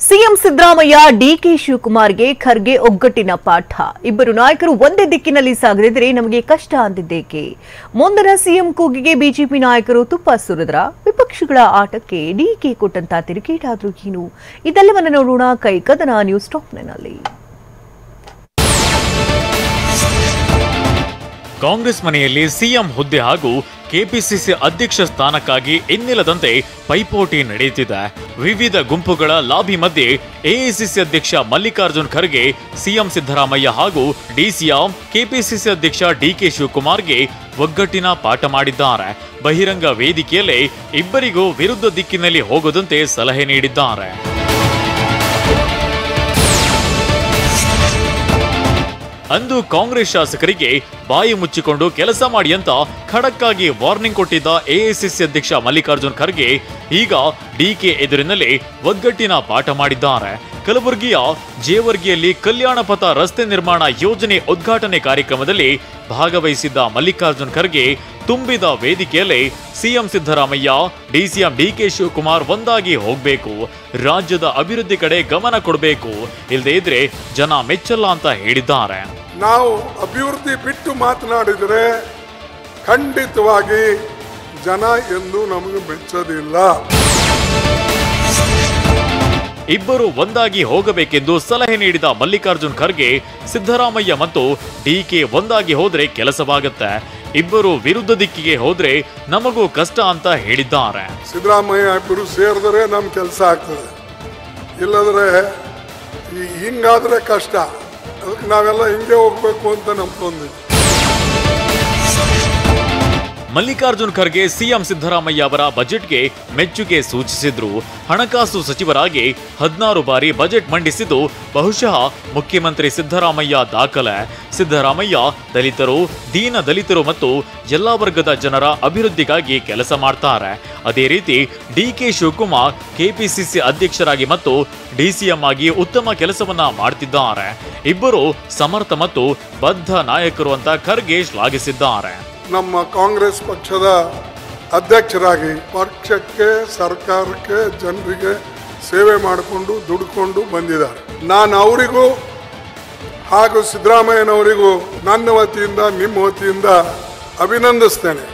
CM Siddaramaiah DK ಶಿವಕುಮಾರ್ಗೆ Kharge ಒಗ್ಗಟ್ಟಿನ ಪಾಠ. ಇಬ್ಬರು ನಾಯಕರು ಒಂದೇ ದಿಕ್ಕಿನಲ್ಲಿ ಸಾಗದಿದ್ರೆ ನಮಗೆ ಕಷ್ಟ ಅಂದಿದ್ದೇಕೆ? ಮುಂದಿನ ಸಿಎಂ ಕೂಗಿಗೆ ಬಿಜೆಪಿ ನಾಯಕರು ತುಪ್ಪ ಸುರಿದ್ರ? ವಿಪಕ್ಷಗಳ ಆಟಕ್ಕೆ ಡಿಕೆ ಕೊಟ್ಟಂತ ತಿರುಗೇಟಾದ್ರೂ ಏನು? ಇದೆಲ್ಲವನ್ನ ನೋಡೋಣ ಕೈ ಕದನ ನ್ಯೂಸ್ ಟಾಪ್ನಲ್ಲಿ. ಕಾಂಗ್ರೆಸ್ ಮನೆಯಲ್ಲಿ ಸಿಎಂ ಹುದ್ದೆ ಹಾಗೂ ಕೆಪಿಸಿಸಿ ಅಧ್ಯಕ್ಷ ಸ್ಥಾನಕ್ಕಾಗಿ ಇನ್ನಿಲ್ಲದಂತೆ ಪೈಪೋಟಿ ನಡೆಯುತ್ತಿದೆ. ವಿವಿಧ ಗುಂಪುಗಳ ಲಾಬಿ ಮಧ್ಯೆ ಎಐಸಿಸಿ ಅಧ್ಯಕ್ಷ ಮಲ್ಲಿಕಾರ್ಜುನ್ ಖರ್ಗೆ ಸಿಎಂ ಸಿದ್ದರಾಮಯ್ಯ ಹಾಗೂ ಡಿಸಿಎಂ ಕೆಪಿಸಿಸಿ ಅಧ್ಯಕ್ಷ ಡಿಕೆ ಶಿವಕುಮಾರ್ಗೆ ಒಗ್ಗಟ್ಟಿನ ಪಾಠ ಮಾಡಿದ್ದಾರೆ. ಬಹಿರಂಗ ವೇದಿಕೆಯಲ್ಲೇ ಇಬ್ಬರಿಗೂ ವಿರುದ್ಧ ದಿಕ್ಕಿನಲ್ಲಿ ಹೋಗದಂತೆ ಸಲಹೆ ನೀಡಿದ್ದಾರೆ. ಅಂದು ಕಾಂಗ್ರೆಸ್ ಶಾಸಕರಿಗೆ ಬಾಯಿ ಮುಚ್ಚಿಕೊಂಡು ಕೆಲಸ ಮಾಡಿ ಅಂತ ಖಡಕ್ ಆಗಿ ವಾರ್ನಿಂಗ್ ಕೊಟ್ಟಿದ್ದ ಎಐಸಿಸಿ ಅಧ್ಯಕ್ಷ ಮಲ್ಲಿಕಾರ್ಜುನ್ ಖರ್ಗೆ ಈಗ ಡಿಕೆ ಎದುರಿನಲ್ಲಿ ಒಗ್ಗಟ್ಟಿನ ಪಾಠ ಮಾಡಿದ್ದಾರೆ. ಕಲಬುರಗಿಯ ಜೇವರ್ಗಿಯಲ್ಲಿ ಕಲ್ಯಾಣ ಪಥ ರಸ್ತೆ ನಿರ್ಮಾಣ ಯೋಜನೆ ಉದ್ಘಾಟನೆ ಕಾರ್ಯಕ್ರಮದಲ್ಲಿ ಭಾಗವಹಿಸಿದ್ದ ಮಲ್ಲಿಕಾರ್ಜುನ್ ಖರ್ಗೆ ತುಂಬಿದ ವೇದಿಕೆಯಲ್ಲಿ CM Siddaramaiah, DCM DK Shivakumar ಒಂದಾಗಿ ಹೋಗ್ಬೇಕು, ರಾಜ್ಯದ ಅಭಿವೃದ್ಧಿ ಕಡೆ ಗಮನ ಕೊಡಬೇಕು, ಇಲ್ಲದೇ ಇದ್ರೆ ಜನ ಮೆಚ್ಚಲ್ಲ ಅಂತ ಹೇಳಿದ್ದಾರೆ. ನಾವು ಅಭಿವೃದ್ಧಿ ಬಿಟ್ಟು ಮಾತನಾಡಿದರೆ ಖಂಡಿತವಾಗಿ ಜನ ಎಂದು ನಮಗೆ ಮೆಚ್ಚೋದಿಲ್ಲ. ಇಬ್ಬರು ಒಂದಾಗಿ ಹೋಗಬೇಕೆಂದು ಸಲಹೆ ನೀಡಿದ ಮಲ್ಲಿಕಾರ್ಜುನ್ ಖರ್ಗೆ, ಸಿದ್ದರಾಮಯ್ಯ ಮತ್ತು ಡಿಕೆ ಒಂದಾಗಿ ಹೋದ್ರೆ ಕೆಲಸವಾಗುತ್ತೆ, ಇಬ್ಬರು ವಿರುದ್ಧ ದಿಕ್ಕಿಗೆ ಹೋದ್ರೆ ನಮಗೂ ಕಷ್ಟ ಅಂತ ಹೇಳಿದ್ದಾರೆ. ಸಿದ್ದರಾಮಯ್ಯ ಇಬ್ಬರು ಸೇರಿದ್ರೆ ನಮ್ ಕೆಲಸ ಆಗ್ತದೆ, ಇಲ್ಲದ್ರೆ ಹಿಂಗಾದ್ರೆ ಕಷ್ಟ. ಅದಕ್ಕೆ ನಾವೆಲ್ಲ ಹಿಂಗೆ ಹೋಗ್ಬೇಕು ಅಂತ ನಂಬ್ಕೊಂಡಿದ್ವಿ. ಮಲ್ಲಿಕಾರ್ಜುನ್ ಖರ್ಗೆ ಸಿಎಂ ಸಿದ್ದರಾಮಯ್ಯ ಅವರ ಬಜೆಟ್ಗೆ ಮೆಚ್ಚುಗೆ ಸೂಚಿಸಿದ್ರು. ಹಣಕಾಸು ಸಚಿವರಾಗಿ 16 ಬಾರಿ ಬಜೆಟ್ ಮಂಡಿಸಿದ್ದು ಬಹುಶಃ ಮುಖ್ಯಮಂತ್ರಿ ಸಿದ್ದರಾಮಯ್ಯ ದಾಖಲೆ. ಸಿದ್ದರಾಮಯ್ಯ ದಲಿತರು, ದೀನ ದಲಿತರು ಮತ್ತು ಎಲ್ಲಾ ವರ್ಗದ ಜನರ ಅಭಿವೃದ್ಧಿಗಾಗಿ ಕೆಲಸ ಮಾಡ್ತಾರೆ. ಅದೇ ರೀತಿ ಡಿಕೆ ಶಿವಕುಮಾರ್ ಕೆಪಿಸಿಸಿ ಅಧ್ಯಕ್ಷರಾಗಿ ಮತ್ತು ಡಿಸಿಎಂ ಆಗಿ ಉತ್ತಮ ಕೆಲಸವನ್ನ ಮಾಡ್ತಿದ್ದಾರೆ. ಇಬ್ಬರು ಸಮರ್ಥ ಮತ್ತು ಬದ್ಧ ನಾಯಕರು ಅಂತ ಖರ್ಗೆ ಶ್ಲಾಘಿಸಿದ್ದಾರೆ. ನಮ್ಮ ಕಾಂಗ್ರೆಸ್ ಪಕ್ಷದ ಅಧ್ಯಕ್ಷರಾಗಿ ಪಕ್ಷಕ್ಕೆ, ಸರ್ಕಾರಕ್ಕೆ, ಜನರಿಗೆ ಸೇವೆ ಮಾಡಿಕೊಂಡು ದುಡ್ಕೊಂಡು ಬಂದಿದ್ದಾರೆ. ನಾನು ಅವರಿಗೂ ಹಾಗೂ ಸಿದ್ದರಾಮಯ್ಯನವರಿಗೂ ನನ್ನ ವತಿಯಿಂದ, ನಿಮ್ಮ ವತಿಯಿಂದ ಅಭಿನಂದಿಸ್ತೇನೆ.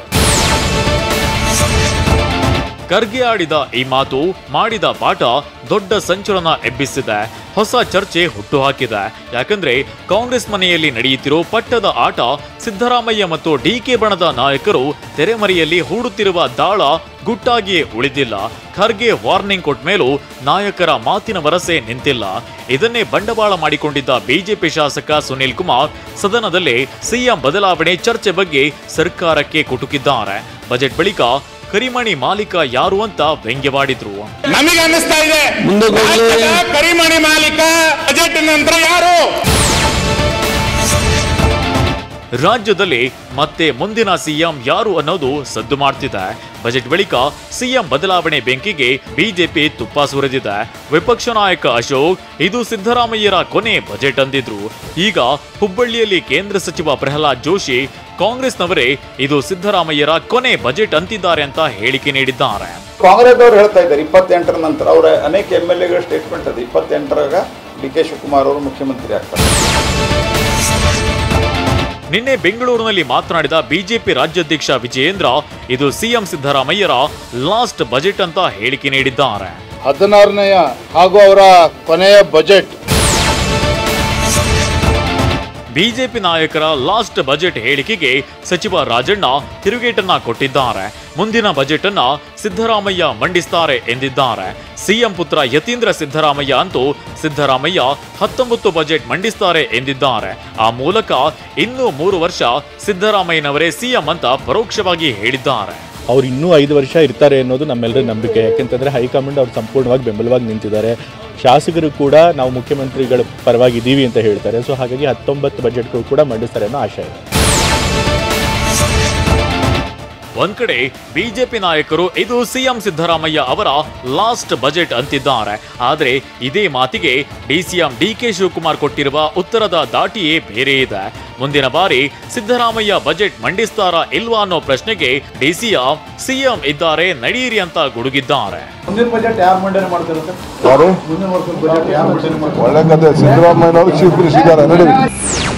ಖರ್ಗೆ ಆಡಿದ ಈ ಮಾತು, ಮಾಡಿದ ಪಾಠ ದೊಡ್ಡ ಸಂಚಲನ ಎಬ್ಬಿಸಿದೆ. ಹೊಸ ಚರ್ಚೆ ಹುಟ್ಟುಹಾಕಿದೆ. ಯಾಕಂದ್ರೆ ಕಾಂಗ್ರೆಸ್ ಮನೆಯಲ್ಲಿ ನಡೆಯುತ್ತಿರೋ ಪಟ್ಟದ ಆಟ, ಸಿದ್ದರಾಮಯ್ಯ ಮತ್ತು ಡಿಕೆ ಬಣದ ನಾಯಕರು ತೆರೆಮರೆಯಲ್ಲಿ ಹೂಡುತ್ತಿರುವ ದಾಳ ಗುಟ್ಟಾಗಿಯೇ ಉಳಿದಿಲ್ಲ. ಖರ್ಗೆ ವಾರ್ನಿಂಗ್ ಕೊಟ್ಟ ಮೇಲೂ ನಾಯಕರ ಮಾತಿನ ವರಸೆ ನಿಂತಿಲ್ಲ. ಇದನ್ನೇ ಬಂಡವಾಳ ಮಾಡಿಕೊಂಡಿದ್ದ ಬಿಜೆಪಿ ಶಾಸಕ ಸುನೀಲ್ ಕುಮಾರ್ ಸದನದಲ್ಲಿ ಸಿಎಂ ಬದಲಾವಣೆ ಚರ್ಚೆ ಬಗ್ಗೆ ಸರ್ಕಾರಕ್ಕೆ ಕುಟುಕಿದ್ದಾರೆ. ಬಜೆಟ್ ಬಳಿಕ ಕರಿಮಣಿ ಮಾಲೀಕ ಯಾರು ಅಂತ ವ್ಯಂಗ್ಯವಾಡಿದ್ರು. ನಮಗೆ ಅನ್ನಿಸ್ತಾ ಇದೆ, ಕರಿಮಣಿ ಮಾಲೀಕ ಬಜೆಟ್ ನಂತರ ಯಾರು? ರಾಜ್ಯದಲ್ಲಿ ಮತ್ತೆ ಮುಂದಿನ ಸಿಎಂ ಯಾರು ಅನ್ನೋದು ಸದ್ದು ಮಾಡ್ತಿದೆ. ಬಜೆಟ್ ಬಳಿಕ ಸಿಎಂ ಬದಲಾವಣೆ ಬೆಂಕಿಗೆ ಬಿಜೆಪಿ ತುಪ್ಪ ಸುರಿದಿದೆ. ವಿಪಕ್ಷ ನಾಯಕ ಅಶೋಕ್ ಇದು ಸಿದ್ದರಾಮಯ್ಯರ ಕೊನೆ ಬಜೆಟ್ ಅಂದಿದ್ರು. ಈಗ ಹುಬ್ಬಳ್ಳಿಯಲ್ಲಿ ಕೇಂದ್ರ ಸಚಿವ ಪ್ರಹ್ಲಾದ್ ಜೋಶಿ ಕಾಂಗ್ರೆಸ್ನವರೇ ಇದು ಸಿದ್ದರಾಮಯ್ಯರ ಕೊನೆ ಬಜೆಟ್ ಅಂತಿದ್ದಾರೆ ಅಂತ ಹೇಳಿಕೆ ನೀಡಿದ್ದಾರೆ. ಕಾಂಗ್ರೆಸ್ ಅವರು ಹೇಳ್ತಾ ಇದ್ದಾರೆ 28ರ ನಂತರ ಅವರ ಅನೇಕ MLAಗಳ ಸ್ಟೇಟ್ಮೆಂಟ್ ಅದು 28ರಾಗ ಡಿಕೆ ಶಿವಕುಮಾರ್ ಅವರು ಮುಖ್ಯಮಂತ್ರಿ ಆಗ್ತಾರೆ. ನಿನ್ನೆ ಬೆಂಗಳೂರಿನಲ್ಲಿ ಮಾತನಾಡಿದ ಬಿಜೆಪಿ ರಾಜ್ಯಾಧ್ಯಕ್ಷ ವಿಜಯೇಂದ್ರ ಇದು ಸಿಎಂ ಸಿದ್ದರಾಮಯ್ಯರ ಲಾಸ್ಟ್ ಬಜೆಟ್ ಅಂತ ಹೇಳಿಕೆ ನೀಡಿದ್ದಾರೆ. 16ನೇ ಹಾಗೂ ಅವರ ಕೊನೆಯ ಬಜೆಟ್. ಬಿಜೆಪಿ ನಾಯಕರ ಲಾಸ್ಟ್ ಬಜೆಟ್ ಹೇಳಿಕೆಗೆ ಸಚಿವ ರಾಜಣ್ಣ ತಿರುಗೇಟನ್ನ ಕೊಟ್ಟಿದ್ದಾರೆ. ಮುಂದಿನ ಬಜೆಟ್ ಅನ್ನ ಸಿದ್ದರಾಮಯ್ಯ ಮಂಡಿಸ್ತಾರೆ ಎಂದಿದ್ದಾರೆ. ಸಿಎಂ ಪುತ್ರ ಯತೀಂದ್ರ ಸಿದ್ದರಾಮಯ್ಯ ಅಂತೂ ಸಿದ್ದರಾಮಯ್ಯ 19 ಬಜೆಟ್ ಮಂಡಿಸ್ತಾರೆ ಎಂದಿದ್ದಾರೆ. ಆ ಮೂಲಕ ಇನ್ನೂ 3 ವರ್ಷ ಸಿದ್ದರಾಮಯ್ಯನವರೇ ಸಿಎಂ ಅಂತ ಪರೋಕ್ಷವಾಗಿ ಹೇಳಿದ್ದಾರೆ. ಅವ್ರು ಇನ್ನೂ 5 ವರ್ಷ ಇರ್ತಾರೆ ಅನ್ನೋದು ನಮ್ಮೆಲ್ಲರ ನಂಬಿಕೆ. ಯಾಕೆಂತಂದರೆ ಹೈಕಮಾಂಡ್ ಅವ್ರು ಸಂಪೂರ್ಣವಾಗಿ ಬೆಂಬಲವಾಗಿ ನಿಂತಿದ್ದಾರೆ. ಶಾಸಕರು ಕೂಡ ನಾವು ಮುಖ್ಯಮಂತ್ರಿಗಳ ಪರವಾಗಿದ್ದೀವಿ ಅಂತ ಹೇಳ್ತಾರೆ. ಸೊ ಹಾಗಾಗಿ 19 ಬಜೆಟ್ಗಳು ಕೂಡ ಮಂಡಿಸ್ತಾರೆ ಅನ್ನೋ ಆಶಯ ಇದೆ. ಒಂದ್ ಕಡೆ ಬಿಜೆಪಿ ನಾಯಕರು ಇದು ಸಿಎಂ ಸಿದ್ದರಾಮಯ್ಯ ಅವರ ಲಾಸ್ಟ್ ಬಜೆಟ್ ಅಂತಿದ್ದಾರೆ. ಆದ್ರೆ ಇದೇ ಮಾತಿಗೆ ಡಿಸಿಎಂ ಡಿಕೆ ಶಿವಕುಮಾರ್ ಕೊಟ್ಟಿರುವ ಉತ್ತರದ ದಾಟಿಯೇ ಬೇರೆ ಇದೆ. ಮುಂದಿನ ಬಾರಿ ಸಿದ್ದರಾಮಯ್ಯ ಬಜೆಟ್ ಮಂಡಿಸ್ತಾರಾ ಇಲ್ವಾ ಅನ್ನೋ ಪ್ರಶ್ನೆಗೆ ಡಿಸಿಎಂ ಸಿಎಂ ಇದ್ದಾರೆ ನಡೀರಿ ಅಂತ ಗುಡುಗಿದ್ದಾರೆ. ಮುಂದಿನ ಬಜೆಟ್ ಯಾರು ಮಂಡನೆ ಮಾಡ್ತಾರೆ ಸರ್? ಯಾರು ಮುಂದಿನ ವರ್ಷದ ಬಜೆಟ್ ಯಾರು ಮಂಡನೆ ಮಾಡ್ತಾರೆ? ಒಳ್ಳೆ ಕತೆ, ಸಿದ್ದರಾಮಯ್ಯನವರು ಚೀಫ್ ಮಿನಿಸ್ಟರ್ ಇದ್ದಾರೆ.